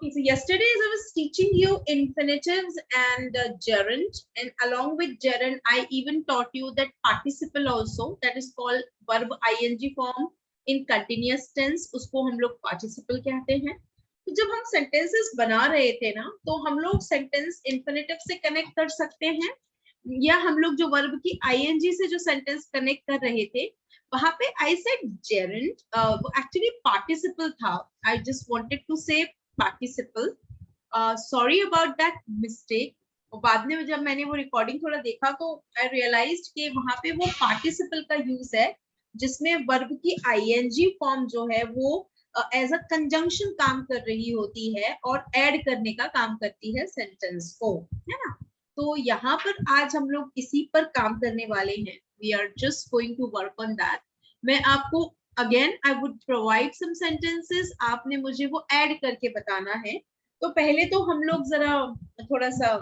Okay, so yesterday as I was teaching you infinitives and gerund, and along with gerund, I even taught you that participle also, that is called verb ing form in continuous tense. उसको हम लोग participle कहते हैं. तो जब हम sentences बना रहे थे ना, तो हम लोग sentence infinitive से connect कर सकते हैं, या हम लोग जो verb की ing से जो sentence connect कर रहे थे, वहां पे I said gerund, वो actually participle था. I just wanted to say participle. Sorry about that mistake. और बाद में जब मैंने वो रिकॉर्डिंग थोड़ा देखा तो आई रियलाइज्ड कि वहां पे वो पार्टिसिपल का यूज है, जिसमें वर्ब की आईएनजी फॉर्म जो है वो एज अ कंजंक्शन काम कर रही होती है और ऐड करने का काम करती है सेंटेंस को, है ना. तो यहाँ पर आज हम लोग इसी पर काम करने वाले हैं. We are just going to work on that. मैं आपको again I would provide some sentences, आपने मुझे वो ऐड करके बताना है. तो पहले तो हम लोग जरा थोड़ा सा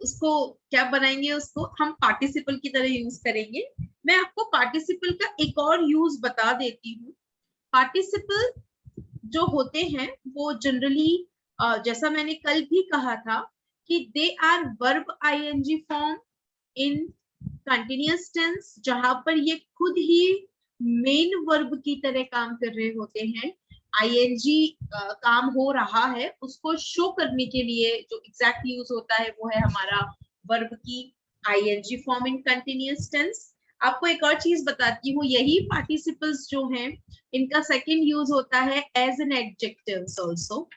उसको क्या बनाएंगे, उसको हम पार्टिसिपल की तरह यूज करेंगे. मैं आपको पार्टिसिपल का एक और यूज बता देती हूँ. पार्टिसिपल जो होते हैं वो जनरली जैसा मैंने कल भी कहा था कि they are verb ING form in continuous tense, जहां पर ये खुद ही मेन वर्ब की तरह काम कर रहे होते हैं. आईएनजी काम हो रहा है उसको शो करने के लिए जो एग्जैक्ट यूज होता है वो है हमारा वर्ब की ING form in continuous tense. आपको एक और चीज बताती हूँ, यही पार्टिसिपल्स जो हैं इनका सेकंड यूज होता है as an adjectives also.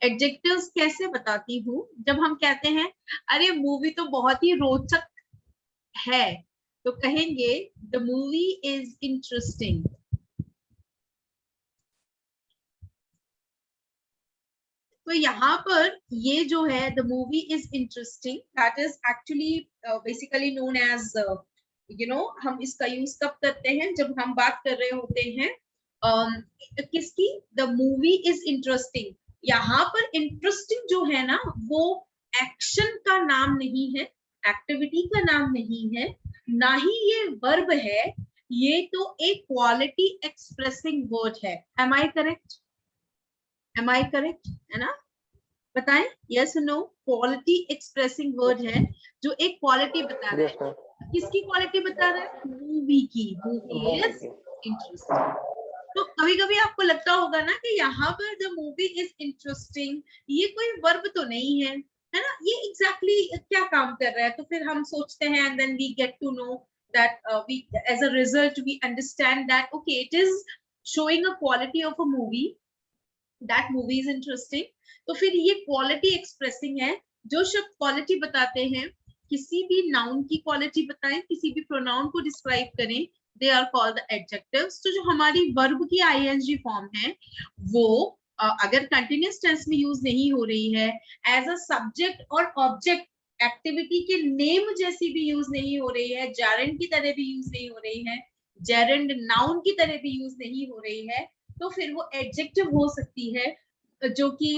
Adjectives कैसे बताती हूँ, जब हम कहते हैं अरे मूवी तो बहुत ही रोचक है, तो कहेंगे द मूवी इज इंटरेस्टिंग. तो यहाँ पर ये जो है the movie is interesting, that is actually basically known as हम इसका यूज कब करते हैं, जब हम बात कर रहे होते हैं किसकी, द मूवी इज इंटरेस्टिंग. यहाँ पर इंटरेस्टिंग जो है ना वो एक्शन का नाम नहीं है, एक्टिविटी का नाम नहीं है, ना ही ये वर्ब है, ये तो एक क्वालिटी एक्सप्रेसिंग वर्ड है. Am I correct? Am I correct है ना? बताएं yes no. Quality expressing word है जो एक क्वालिटी बता रहा है. किसकी क्वालिटी बता रहा है? मूवी की. Movie is interesting. तो कभी कभी आपको लगता होगा ना कि यहाँ पर द मूवी इज इंटरेस्टिंग ये कोई वर्ब तो नहीं है ना, ये एग्जैक्टली क्या काम कर रहा है. तो फिर हम सोचते हैं and then we get to know that we as a result we understand that okay it is showing a quality of a movie, that movie is interesting. तो फिर ये क्वालिटी एक्सप्रेसिंग है. जो शब्द क्वालिटी बताते हैं, किसी भी नाउन की क्वालिटी बताएं, किसी भी प्रोनाउन को डिस्क्राइब करें, they are called the adjectives. तो जो हमारी वर्ब की आईएनजी फॉर्म है वो अगर कंटिन्यूअस टेंस में यूज नहीं हो रही है, एज अ सब्जेक्ट और ऑब्जेक्ट एक्टिविटी के नेम जैसी भी यूज नहीं हो रही है, जेरेंड की तरह भी यूज नहीं हो रही है, जेरेंड नाउन की तरह भी यूज नहीं हो रही है, तो फिर वो एडजेक्टिव हो सकती है, जो कि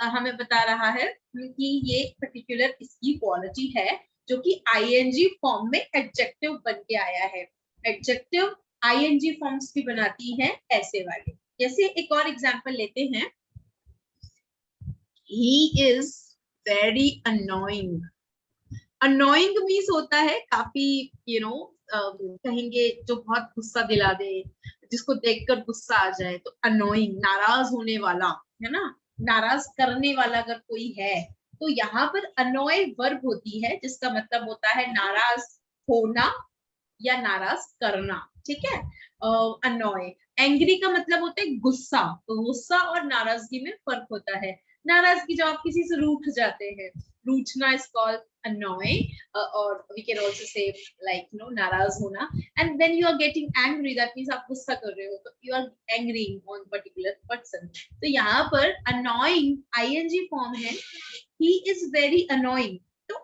हमें बता रहा है कि ये पर्टिकुलर इसकी क्वालिटी है, जो कि आईएनजी फॉर्म में एडजेक्टिव बन के आया है. एडजेक्टिव आईएनजी फॉर्म्स भी बनाती हैं ऐसे वाले. जैसे एक और एग्जांपल लेते हैं, he is very annoying. Annoying means होता है काफी कहेंगे जो बहुत गुस्सा दिला दे, जिसको देखकर गुस्सा आ जाए, तो अनोइंग, नाराज होने वाला, है ना, नाराज करने वाला अगर कोई है, तो यहाँ पर अनोय वर्ब होती है जिसका मतलब होता है नाराज होना या नाराज करना. ठीक है. अनोय. एंग्री का मतलब होता है गुस्सा, तो गुस्सा और नाराजगी में फर्क होता है. नाराजगी जब आप किसी से रूठ जाते हैं, रूठना is called annoy, or we can also say like नाराज होना. And when you are getting angry, that means आप गुस्सा कर रहे हो, तो you are angry on particular person. तो यहाँ पर annoying ing form है, he is very annoying. तो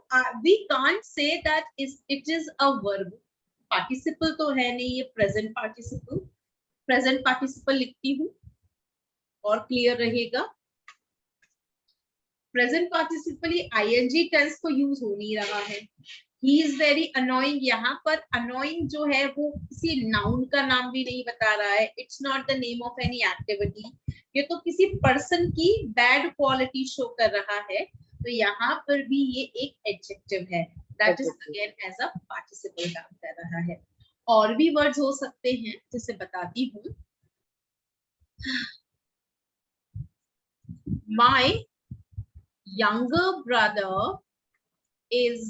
we can't say that it is a verb. Participle तो है नहीं, ये प्रेजेंट पार्टिसिपल. प्रेजेंट पार्टिसिपल लिखती हूँ और क्लियर रहेगा. प्रेजेंट पार्टिसिपल आईएनजी टेंस को यूज हो नहीं रहा है. ही इज वेरी अनोइंग, यहाँ पर अनोइंग जो है वो किसी नाउन का नाम भी नहीं बता रहा है. It's not the name of any activity. ये तो किसी पर्सन की बैड क्वालिटी शो कर रहा है, तो यहाँ पर भी ये एक एडजेक्टिव है, that is again as a participle काम कर रहा है। और भी वर्ड्स हो सकते हैं, जैसे बताती हूँ, my younger brother is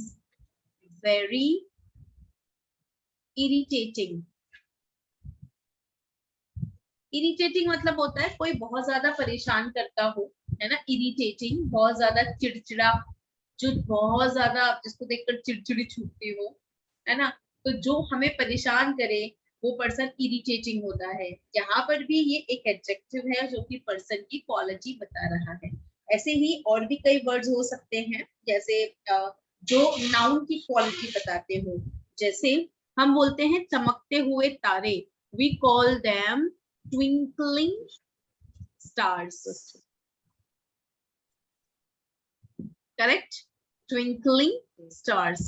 very irritating। Irritating मतलब होता है कोई बहुत ज्यादा परेशान करता हो, है ना। इरिटेटिंग बहुत ज्यादा चिड़चिड़ा, जो बहुत ज्यादा जिसको देखकर चिड़चिड़ी छूटती हो, है ना। तो जो हमें परेशान करे वो पर्सन इरिटेटिंग होता है। यहाँ पर भी ये एक एडजेक्टिव है जो कि पर्सन की क्वालिटी बता रहा है। ऐसे ही और भी कई वर्ड्स हो सकते हैं, जैसे जो नाउन की क्वालिटी बताते हो। जैसे हम बोलते हैं चमकते हुए तारे, we call them twinkling stars, correct? Twinkling stars।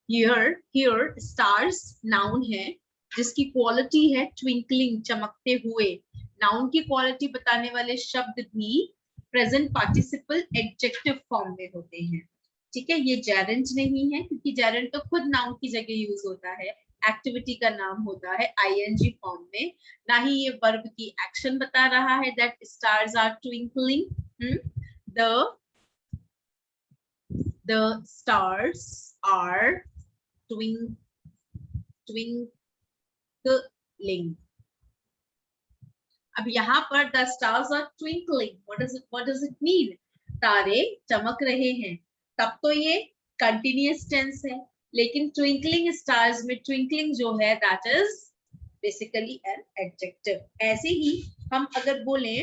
here stars noun है जिसकी क्वालिटी है twinkling, चमकते हुए। नाउन की क्वालिटी बताने वाले शब्द भी प्रेजेंट पार्टिसिपल एडजेक्टिव फॉर्म में होते हैं, ठीक है। ये जेरेंट नहीं है, क्योंकि जेरेंट तो खुद नाउन की जगह यूज होता है, एक्टिविटी का नाम होता है आईएनजी फॉर्म में। ना ही ये वर्ब की एक्शन बता रहा है that stars are twinkling. the stars are twinkling। अब यहाँ पर the stars are twinkling, what does it mean? तारे चमक रहे हैं, तब तो ये कंटिन्यूअस टेंस है। लेकिन ट्विंकलिंग स्टार्स में ट्विंकलिंग जो है that is basically an adjective. ऐसे ही हम अगर बोले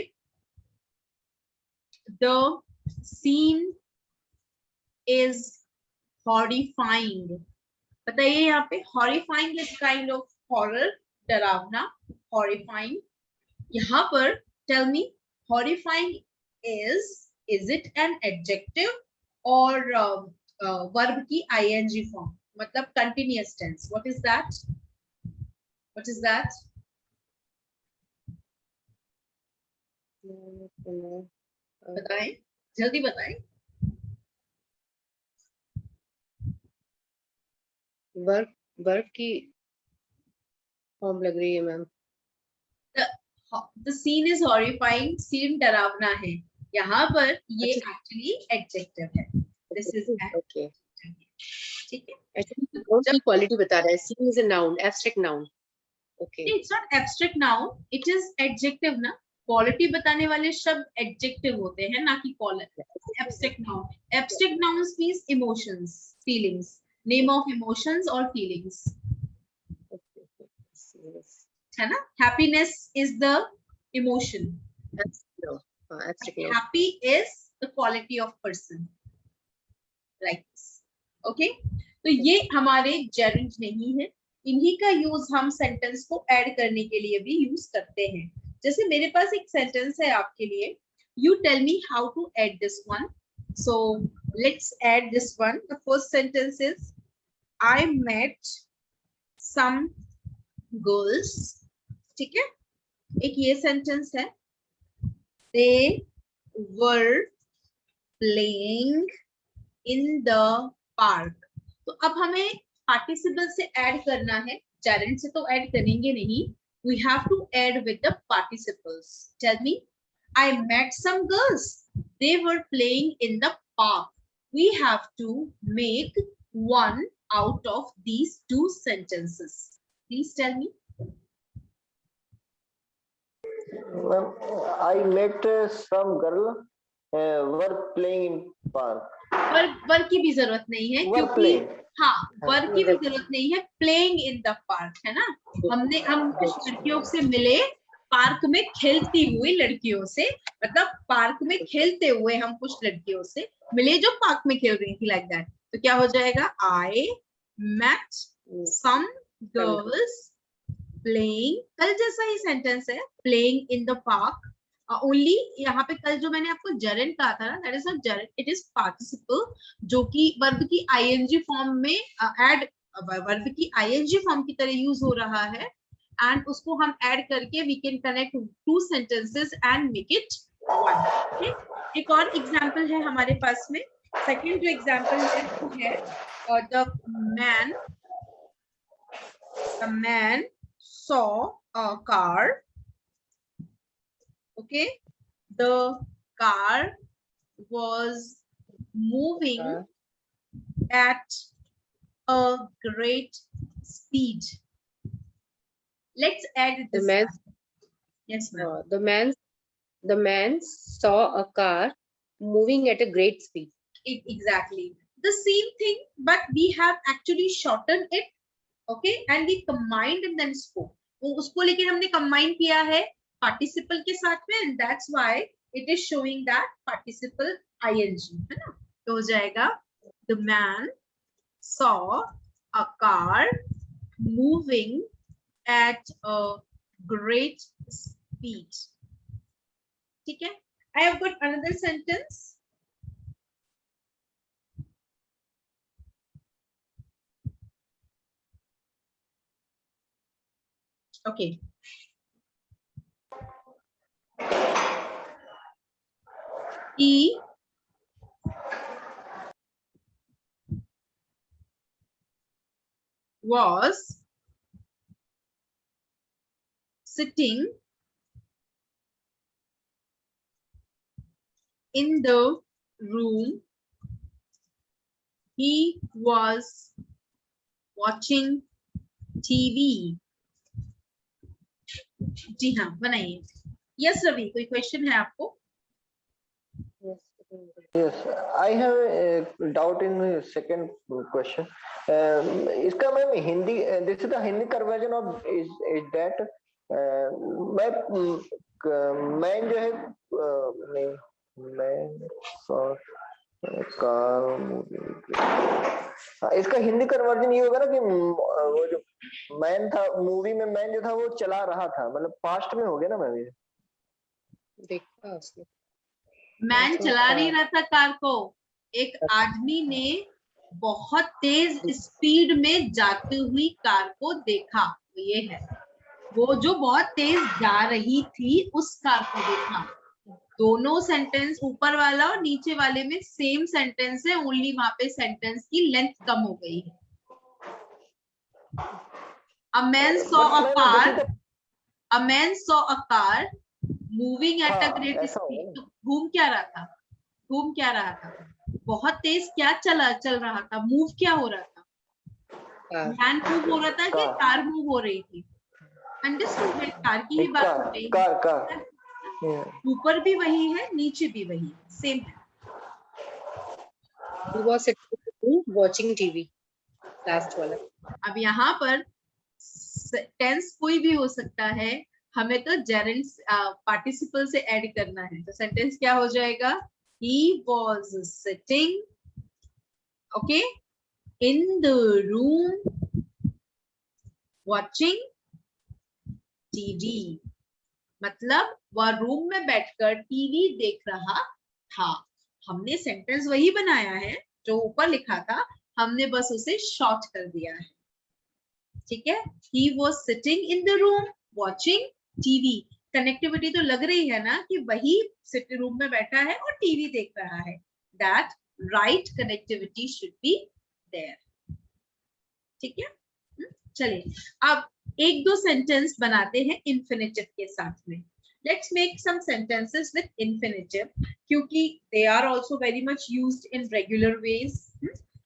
द सीन इज हॉरिफाइंग, बताइए यहाँ पे horrifying is kind of horror, डरावना, हॉरिफाइंग। यहाँ पर tell me horrifying is it an adjective और वर्ब की आईएनजी फॉर्म, मतलब continuous tense? What is that? What is that? बताएं, जल्दी बताएं। वर्ब की फॉर्म लग रही है ma'am. The scene is horrifying, scene डरावना है। यहाँ पर ये एक्चुअली एडजेक्टिव है। दिस इज ओके, ठीक है। एक्चुअली कौन सी क्वालिटी बता रहा है? Scene is a noun, abstract noun. Okay, it's not abstract noun, it is adjective ना। क्वालिटी बताने वाले शब्द एडजेक्टिव होते हैं, ना कि quality. Abstract noun, abstract nouns means emotions, feelings, name of emotions और फीलिंग्स, है ना। Happiness is the emotion, happy is the quality of person, like this. Okay, तो ये हमारे जेरेंट नहीं है, इन्हीं का यूज हम सेंटेंस को ऐड करने के लिए भी यूज करते हैं। जैसे मेरे पास एक सेंटेंस है आपके लिए, you tell me how to add this one. So let's add this one. The first sentence is I met some girls, ठीक है। एक ये सेंटेंस है, they were playing in the park. तो अब हमें पार्टिसिपल से ऐड करना है, जेरेंट से तो ऐड करेंगे नहीं। We have to add with the participles. Tell me, I met some girls. They were playing in the park. We have to make one out of these two sentences. Please tell me. I met some girl were playing in park. Work की भी जरूरत नहीं है, क्योंकि हाँ, work की भी जरूरत नहीं है। प्लेइंग इन द पार्क है ना। हम कुछ लड़कियों से मिले, पार्क में खेलती हुई लड़कियों से, मतलब पार्क में खेलते हुए हम कुछ लड़कियों से मिले जो पार्क में खेल रही थी, लाइक दैट। तो क्या हो जाएगा? I met some girls playing, कल जैसा ही सेंटेंस है, playing in the park. Only यहाँ पे कल जो मैंने आपको जेरेंट कहा था ना, that is not Geraint, it is participle, जो कि वर्ब की आईएनजी फॉर्म में ऐड, वर्ब की आईएनजी फॉर्म की तरह यूज हो रहा है। and उसको हम add करके we can connect two sentences and make it one. Okay? एक और example है हमारे पास में. Second जो example है वो है the man saw a car. Okay, the car was moving at a great speed. Let's add this. Yes, ma'am. The man saw a car moving at a great speed. Exactly. The same thing, but we have actually shortened it. Okay, and we combined and then spoke. वो उसको लेकिन हमने combine किया है participle के साथ में, and that's why it is showing that participle ing, है ना? तो हो जाएगा the man saw a car moving at a great speed. ठीक है? I have got another sentence. Okay. He was sitting in the room. He was watching TV. जी हाँ, बनाइए. Yes, Ravi, कोई क्वेश्चन है आपको? Yes, I have a doubt in the second question. इसका ma'am Hindi, this is the Hindi conversion of is that मैं जो है नहीं मैं कार इसका हिंदी कन्वर्जन ये होगा ना कि वो जो मैन था मूवी में, मैन जो था वो चला रहा था, मतलब पास्ट में हो गया ना मैम ये. देखा उसने. मैन चला नहीं रहा था कार को, एक आदमी ने बहुत तेज स्पीड में जाती हुई कार को देखा. ये है वो जो बहुत तेज जा रही थी उस कार को देखा. दोनों सेंटेंस ऊपर वाला और नीचे वाले में सेम सेंटेंस है, ओनली वहां पे सेंटेंस की लेंथ कम हो गई है. A man saw a car moving at a great speed. तो घूम क्या रहा था? बहुत तेज क्या चल रहा था? मूव क्या हो रहा था? मैन मूव हो रहा था कि कार मूव हो रही थी? अंडरस्टूड है, कार की ही बात हो रही है. कार ऊपर भी वही है, नीचे भी वही है, सेम है. He was sitting watching TV. Last वाला. अब यहाँ पर टेंस कोई भी हो सकता है, हमें तो जेरेंट पार्टिसिपल से ऐड करना है. तो सेंटेंस क्या हो जाएगा? He was sitting, okay, in the room watching TV. मतलब वह रूम में बैठकर टीवी देख रहा था. हमने सेंटेंस वही बनाया है जो ऊपर लिखा था, हमने बस उसे शॉर्ट कर दिया है. ठीक है? He was sitting in the room watching TV. Connectivity तो लग रही है ना कि वही सिटिंग रूम में बैठा है और टीवी देख रहा है. That right connectivity should be there. ठीक है? चलिए अब एक दो सेंटेंस बनाते हैं इंफिनिटिव के साथ में. Let's make some sentences with infinitive क्योंकि they are also very much used in regular ways.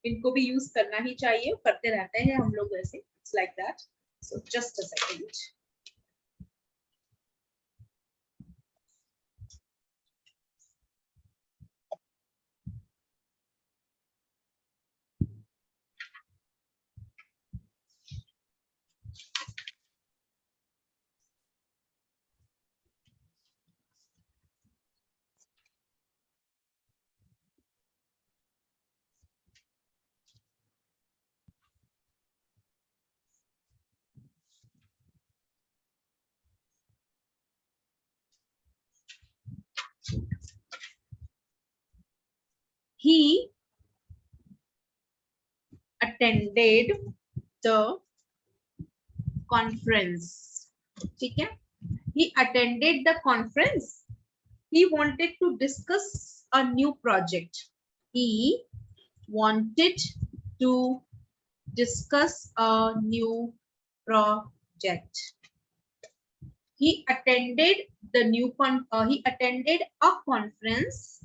इनको भी यूज करना ही चाहिए, करते रहते हैं हम लोग वैसे. It's like that. So just a second. He attended the conference. ठीक है. He attended the conference. He wanted to discuss a new project. He wanted to discuss a new project. He attended he attended a conference.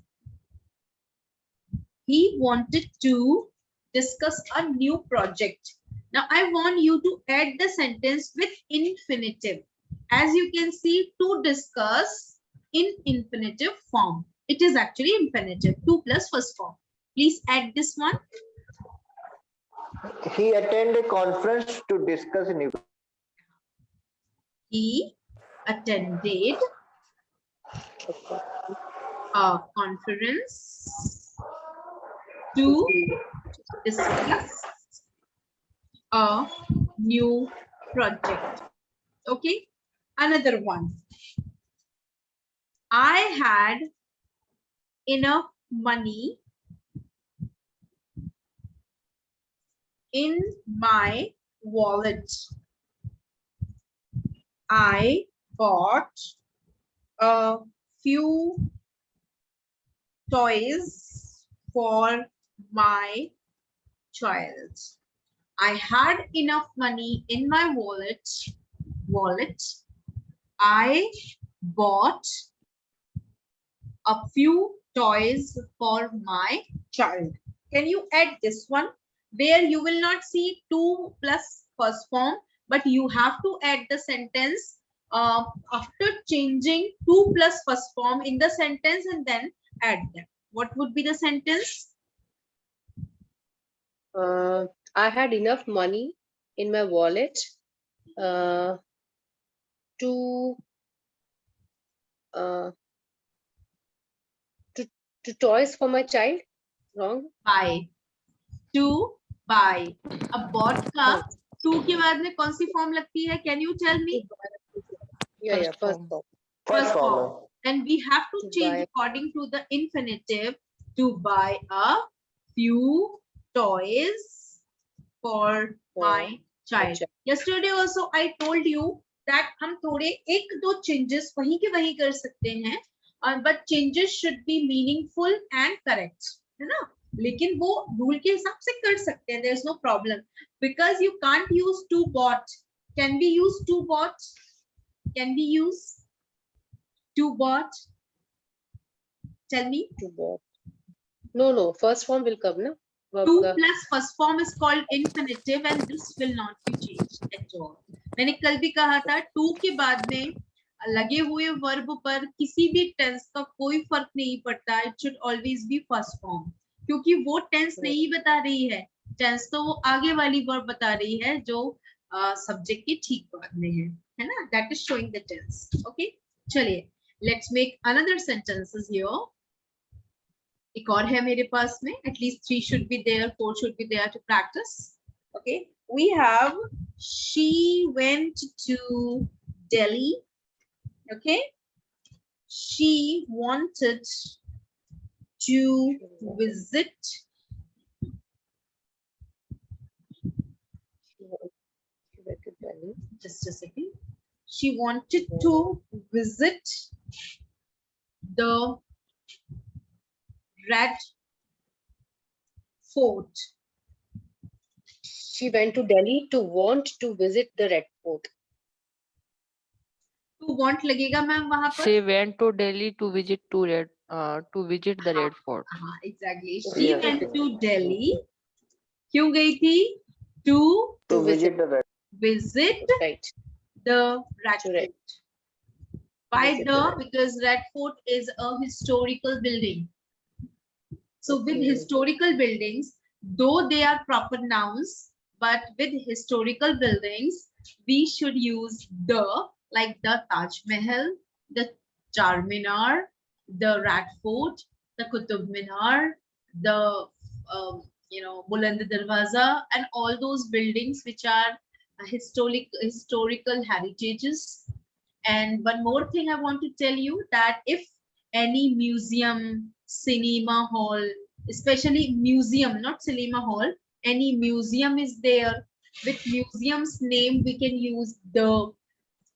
He wanted to discuss a new project. Now I want you to add the sentence with infinitive. As you can see, to discuss in infinitive form. It is actually infinitive, to plus first form. Please add this one. He attended a conference to discuss new. He attended a conference to discuss a new project. Okay, another one. I had enough money in my wallet. I bought a few toys for my child. I had enough money in my wallet. I bought a few toys for my child. Can you add this one? Where you will not see to plus first form, but you have to add the sentence after changing to plus first form in the sentence and then add them. What would be the sentence? I had enough money in my wallet to toys for my child. Wrong. Buy. To buy. अब bought का to के बाद में कौन सी form लगती है? Can you tell me? Yeah, first form. First form. And we have to change according to the infinitive to buy a few toys for my child. Yesterday also I told you that हम थोड़े एक दो changes वहीं के वहीं कर सकते हैं, but changes should be meaningful and correct, है ना? लेकिन वो रूल के हिसाब से कर सकते हैं. There is no problem because you can't use to bought. Can we use to bought? Can we use to bought? Tell me. To bought. No. First form will come, na? To plus first form is called infinitive and this will not be changed at all. मैंने कल भी कहा था to के बाद में लगे हुए verb पर किसी भी tense का कोई फर्क नहीं पड़ता. It should always be first form. क्योंकि वो tense नहीं बता रही है. Tense तो वो आगे वाली verb बता रही है जो subject के ठीक बाद में है ना? That is showing the tense. Okay. चलिए. Let's make another sentences here. एक और है मेरे पास में. At least 3 should be there, 4 should be there to practice. Okay. We have she went to Delhi. Okay. She wanted to visit just a second. She wanted to visit the Red Fort. She went to Delhi to want to visit the Red Fort. To want लगेगा ma'am वहाँ पर. She went to Delhi to visit the Red Fort. Exactly. She went to Delhi. क्यों गई थी? To visit the Red. Visit Right. the Red Right. Fort. Why Visit the? Because Red Fort is a historical building. So with historical buildings, though they are proper nouns, but with historical buildings, we should use the, like the Taj Mahal, the Charminar, the Red Fort, the Qutub Minar, the Buland Darwaza, and all those buildings which are historical heritages. And one more thing I want to tell you, that if any museum, cinema hall, especially museum, not cinema hall, any museum is there, with museum's name we can use the,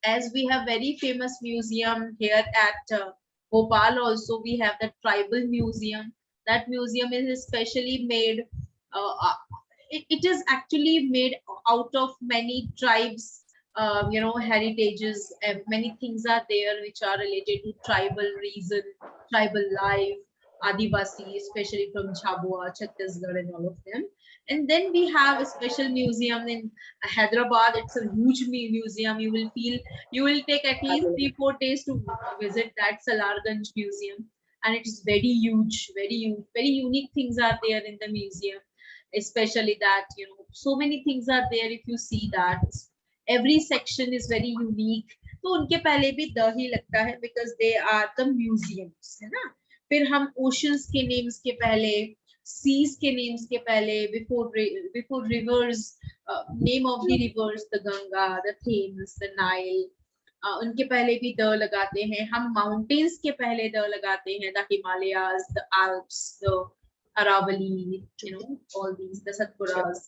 as we have very famous museum here at Bhopal also, we have the tribal museum. That museum is especially made, it is actually made out of many tribes, heritages. Many things are there which are related to tribal reason, tribal life, Adivasi, especially from Jhabua, Chhattisgarh, and all of them. And then we have a special museum in Hyderabad. It's a huge museum. You will take at least 3-4 days to visit that Salarganj museum, and it's very huge, very unique things are there in the museum. Especially that, so many things are there. If you see that, every section is very unique. तो उनके पहले भी the he लगता है because they are the museums, है ना. फिर हम oceans के names के पहले, seas के names के पहले, before rivers, name of the rivers, the Ganga, the Thames, the Nile, उनके पहले भी द लगाते हैं. हम mountains के पहले द लगाते हैं, the Himalayas, the Alps, the Aravali, all these, the Satpuras,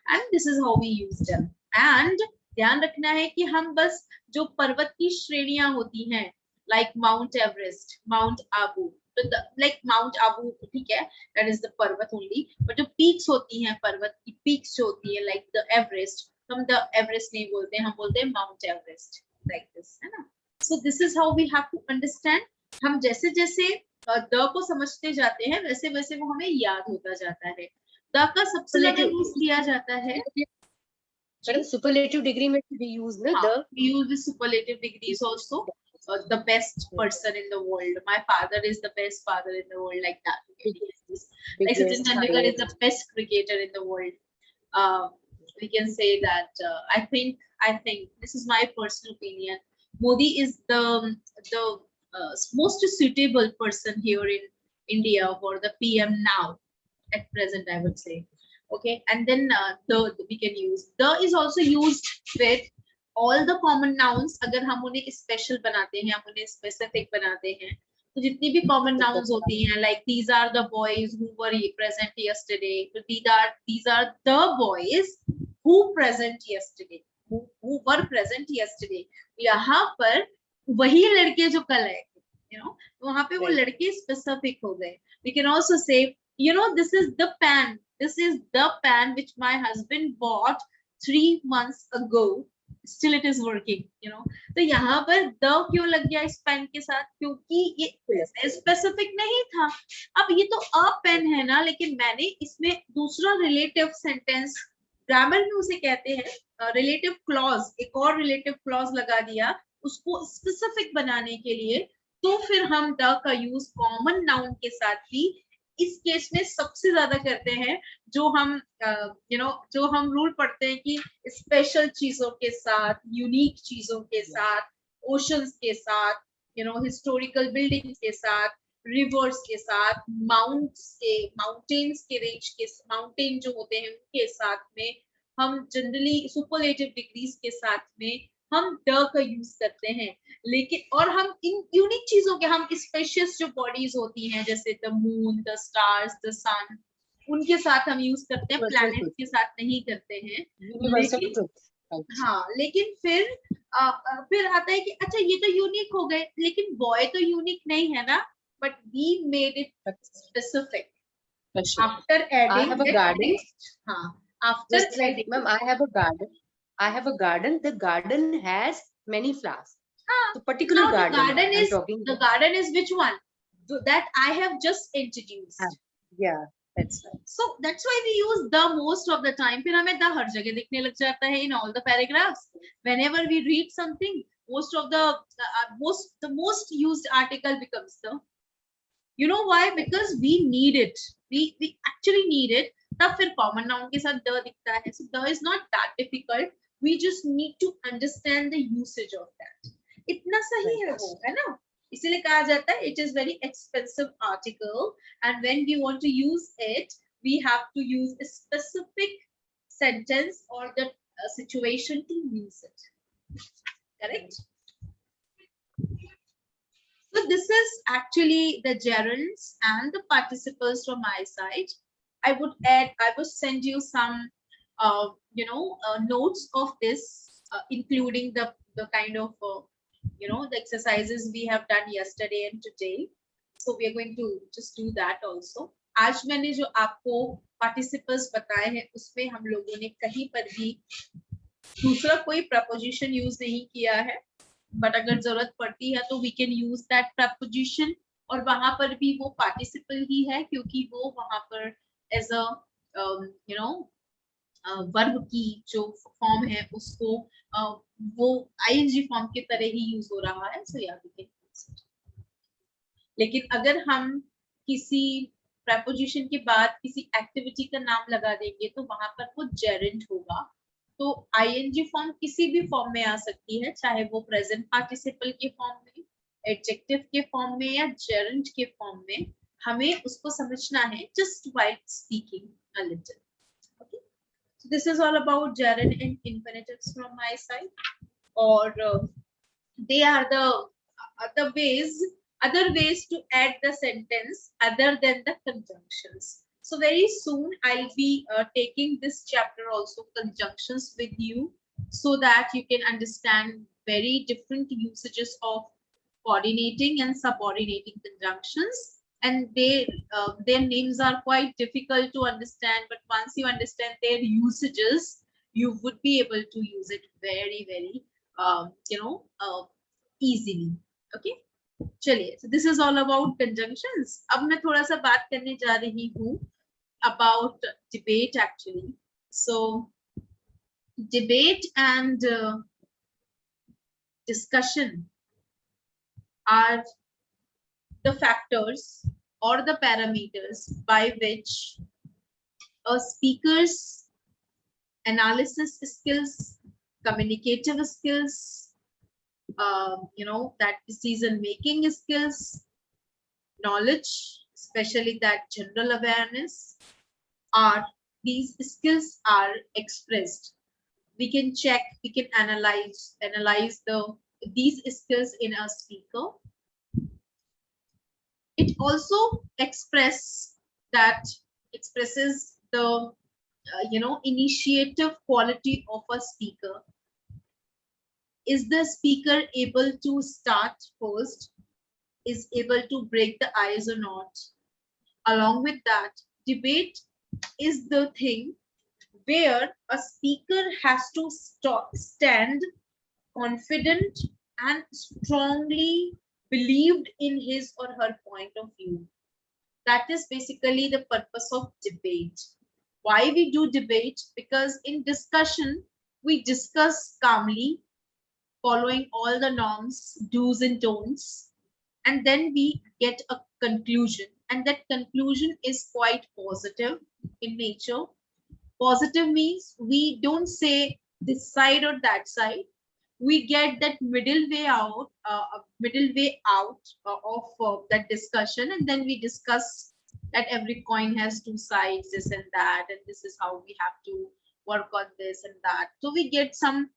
and this is how we use them. And ध्यान रखना है कि हम बस जो पर्वत की श्रेणियां होती हैं, like Mount Everest, Mount Abu, like Mount Abu, ठीक है, that is the पर्वत only, but जो peaks होती हैं, पर्वत की peaks जो होती है, like the Everest, हम the Everest नहीं बोलते हैं, हम बोलते हैं Mount Everest, like this, है ना. So this is how we have to understand. हम जैसे जैसे द को समझते जाते हैं, वैसे वैसे वो हमें याद होता जाता है. द का सबसे ज्यादा यूज किया जाता है. Superlative degree में we use the. We use the superlative degrees also. The best person in the world. My father is the best father in the world, like that. Like Sachin Tendulkar is the best cricketer in the world. We can say that. I think this is my personal opinion. Modi is the most suitable person here in India for the PM now, at present, I would say. Okay, and then the we can use. The is also used with all the common nouns. अगर हम उन्हें special बनाते हैं, हम उन्हें specific बनाते हैं, तो जितनी भी common nouns होती हैं, like these are the boys who were present yesterday. So these are the boys who present yesterday, who were present yesterday. यहाँ पर वही लड़के जो कल आए, वहाँ पे वो लड़के specific हो गए. We can also say, this is the pen. This is the pen which my husband bought 3 months ago. Still it is working, तो यहाँ पर the क्यों लग गया इस पेन के साथ? क्योंकि ये स्पेसिफिक नहीं था. अब ये तो अ पेन है ना, लेकिन मैंने इसमें दूसरा रिलेटिव सेंटेंस, ग्रामर में उसे कहते हैं रिलेटिव क्लॉज, एक और रिलेटिव क्लॉज लगा दिया उसको स्पेसिफिक बनाने के लिए. तो फिर हम द का यूज कॉमन नाउन के साथ ही इस केस में सबसे ज्यादा करते हैं. जो हम रूल पढ़ते हैं कि स्पेशल चीजों के साथ, यूनिक चीजों के साथ, ओशंस के साथ, हिस्टोरिकल बिल्डिंग्स के साथ, रिवर्स के साथ, माउंटेन्स के रेंज के, माउंटेन जो होते हैं उनके साथ में हम जनरली सुपरलेटिव डिग्रीज के साथ में हम द का यूज करते हैं. लेकिन और हम इन यूनिक चीजों के, हम स्पेशियस जो बॉडीज होती हैं जैसे the moon, the stars, the sun, उनके साथ हम यूज करते हैं, प्लैनेट के साथ नहीं करते हैं. लेकिन फिर आता है कि अच्छा ये तो यूनिक हो गए, लेकिन बॉय तो यूनिक नहीं है ना, but we made it specific after adding. After adding, ma'am, I have a garden. The garden has many flowers. The particular garden. The garden is which one? That I have just introduced. Yeah, that's right. So that's why we use the most of the time. फिर हमें the हर जगह दिखने लग जाता है in all the paragraphs. Whenever we read something, the most used article becomes the. You know why? Because we need it. We actually need it. तब फिर common noun के साथ द दिखता है. So the is not that difficult. We just need to understand the usage of that. इतना सही है वो, है ना? इसीलिए कहा जाता है it is very expensive article, and when we want to use it, we have to use a specific sentence or the situation to use it. Correct? So this is actually the gerunds and the participles from my side. I would send you some, notes of this, including the kind of the exercises we have done yesterday and today. So we are going to just do that also. आज मैंने जो आपको participles बताए हैं उसमें हम लोगों ने कहीं पर भी दूसरा कोई preposition use नहीं किया है, but अगर जरूरत पड़ती है तो we can use that preposition, और वहां पर भी वो participle ही है क्योंकि वो वहां पर as a वर्ब की जो फॉर्म है उसको वो आईएनजी फॉर्म के तरह ही यूज हो रहा है. सो या लेकिन अगर हम किसी प्रेपोजिशन के बाद किसी एक्टिविटी का नाम लगा देंगे तो वहां पर वो जेरेंट होगा. तो आईएनजी फॉर्म किसी भी फॉर्म में आ सकती है, चाहे वो प्रेजेंट पार्टिसिपल के फॉर्म में, एडजेक्टिव के फॉर्म में या जेरेंट के फॉर्म में. हमें उसको समझना है just while speaking a little. So this is all about gerund and infinitives from my side, or they are the other ways to add the sentence other than the conjunctions. So very soon I'll be taking this chapter also, conjunctions, with you, so that you can understand very different usages of coordinating and subordinating conjunctions. And their names are quite difficult to understand, but once you understand their usages, you would be able to use it very, very easily. Okay, चलिए. So this is all about conjunctions. अब मैं थोड़ा सा बात करने जा रही हूँ about debate actually. So debate and discussion are the factors or the parameters by which a speaker's analysis skills, communicative skills, that decision-making skills, knowledge, especially that general awareness, these skills are expressed. We can check, we can analyze these skills in a speaker. It also expresses the initiative quality of a speaker. Is the speaker able to start first? Is able to break the ice or not? Along with that, debate is the thing where a speaker has to stand confident and strongly believed in his or her point of view. That is basically the purpose of debate. Why we do debate? Because in discussion we discuss calmly, following all the norms, do's and don'ts, and then we get a conclusion, and that conclusion is quite positive in nature. Positive means we don't say this side or that side. We get that middle way out of that discussion, and then we discuss that every coin has two sides, this and that, and this is how we have to work on this and that. So we get some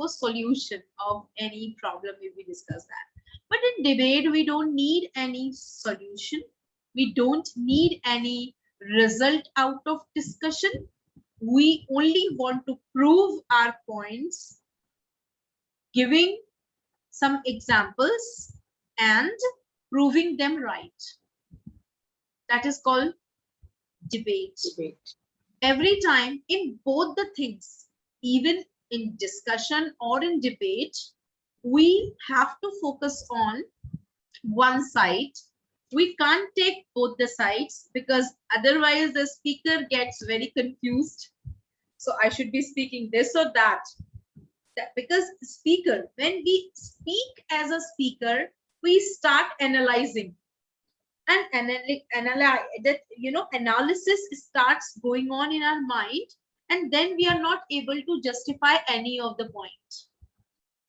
solution of any problem if we discuss that. But in debate, we don't need any solution. We don't need any result out of discussion. We only want to prove our points, giving some examples and proving them right. That is called debate. Every time in both the things, even in discussion or in debate, we have to focus on one side. We can't take both the sides because otherwise the speaker gets very confused. So I should be speaking this or that. Because speaker, when we speak as a speaker, we start analyzing, and analysis starts going on in our mind, and then we are not able to justify any of the point.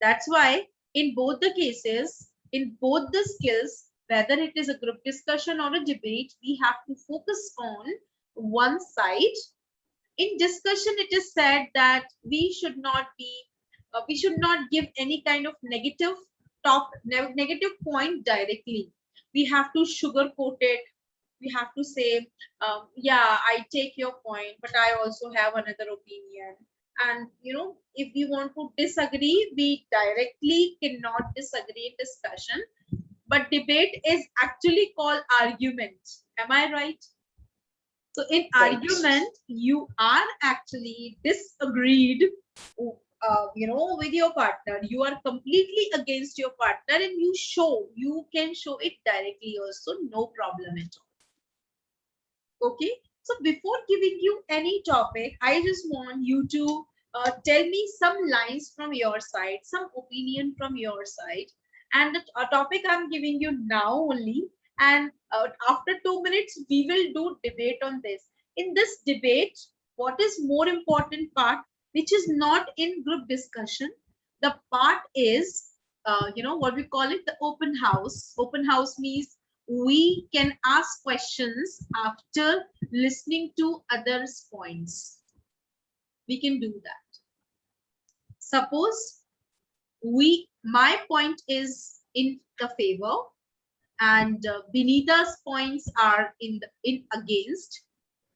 That's why in both the cases, in both the skills, whether it is a group discussion or a debate, we have to focus on one side. In discussion, it is said that we should not give any kind of negative point directly. We have to sugarcoat it. We have to say, yeah, I take your point, but I also have another opinion. And if we want to disagree, we directly cannot disagree in discussion, but debate is actually called argument. Am I right? So in Right. argument, you are actually disagreed, with your partner. You are completely against your partner, and you can show it directly also, no problem at all. Okay. So before giving you any topic, I just want you to tell me some lines from your side, some opinion from your side, and the topic I'm giving you now only. And after 2 minutes, we will do debate on this. In this debate, what is more important part, which is not in group discussion, the part is, what we call it, the open house. Open house means we can ask questions after listening to others' points. We can do that. Suppose my point is in the favor, and Vinita's points are in against.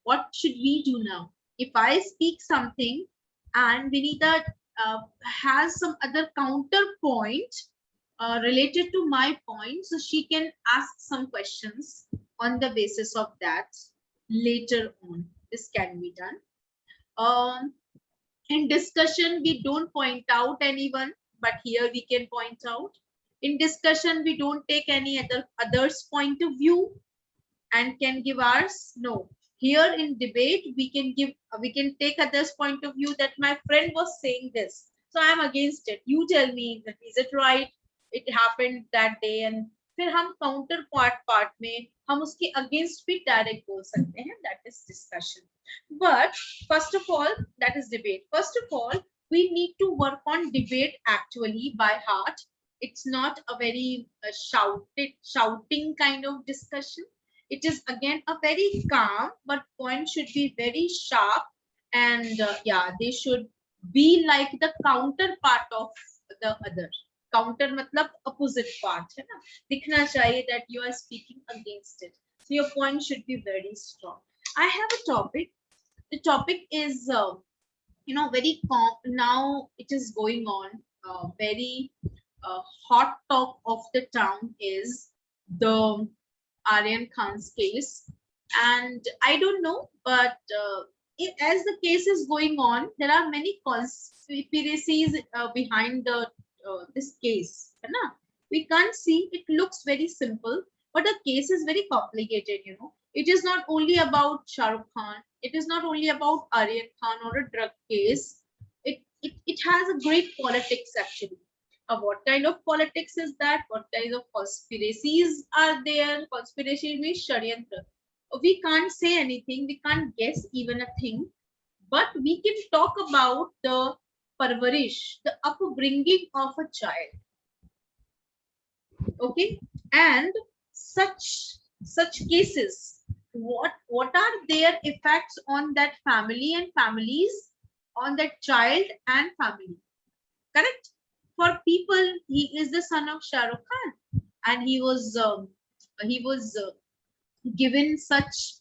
What should we do now? If I speak something and Vinita has some other counterpoint related to my point, so she can ask some questions on the basis of that later on. This can be done. In discussion, we don't point out anyone, but here we can point out. In discussion, we don't take any others' point of view and can give ours. No. Here in debate, we can take others' point of view, that my friend was saying this, so I am against it. You tell me that is it right? It happened that day, and फिर हम counter part में हम उसके against भी direct बोल सकते हैं. That is discussion. But first of all, that is debate. First of all, we need to work on debate actually by heart. It's not a very shouting kind of discussion. It is again a very calm, but point should be very sharp, and they should be like the counterpart of the other. Counter matlab opposite part, है ना? दिखना चाहिए that you are speaking against it. So your point should be very strong. I have a topic. The topic is very now it is going on. Very hot talk of the town is the Aryan Khan's case, and I don't know, but as the case is going on, there are many conspiracies behind this case. Na? We can't see. It looks very simple, but the case is very complicated. It is not only about Shah Rukh Khan. It is not only about Aryan Khan or a drug case. It has a great politics actually. What kind of politics is that? What kind of conspiracies are there? Conspiracy means Shadyantra. We can't say anything. We can't guess even a thing. But we can talk about the parvarish, the upbringing of a child. Okay, and such cases, what are their effects on that family and families, on that child and family? Correct? For people, he is the son of Shah Rukh Khan, and he was given such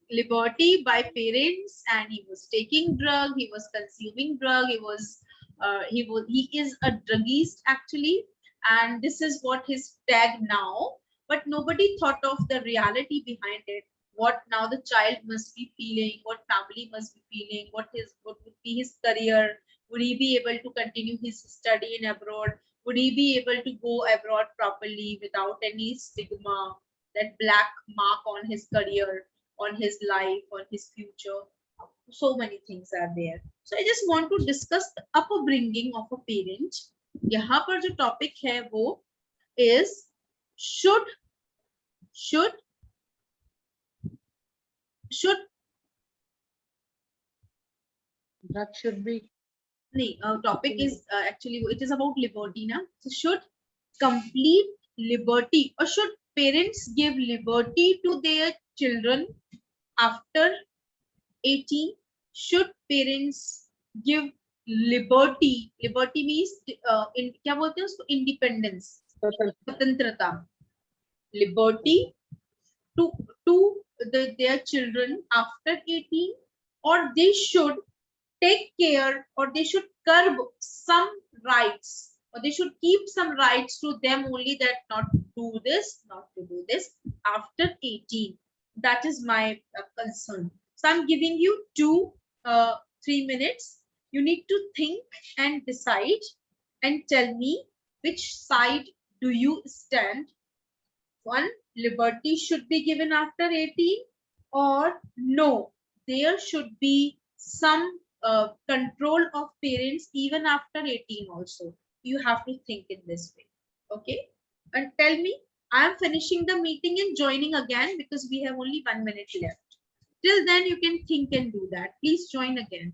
liberty by parents, and he was taking drug, he was consuming drug, he is a druggist actually, and this is what his tag now. But nobody thought of the reality behind it. What now the child must be feeling, what family must be feeling, what would be his career. Would he be able to continue his study in abroad? Would he be able to go abroad properly without any stigma, that black mark on his career, on his life, on his future? So many things are there. So I just want to discuss the upbringing of a parent. यहाँ पर जो topic है वो is should That should be. Topic is actually it is about liberty na. So should complete liberty, or should parents give liberty to their children after 18? Should parents give liberty means क्या बोलते हैं उसको, independence, स्वतंत्रता, liberty to their children after 18, or they should take care, or they should curb some rights, or they should keep some rights to them only, that not to do this, not to do this after 18. That is my concern. So I'm giving you 3 minutes. You need to think and decide and tell me which side do you stand. One, liberty should be given after 18, or no, there should be some control of parents even after 18 also. You have to think in this way. Okay, and tell me. I am finishing the meeting and joining again because we have only 1 minute left. Till then you can think and do that. Please join again.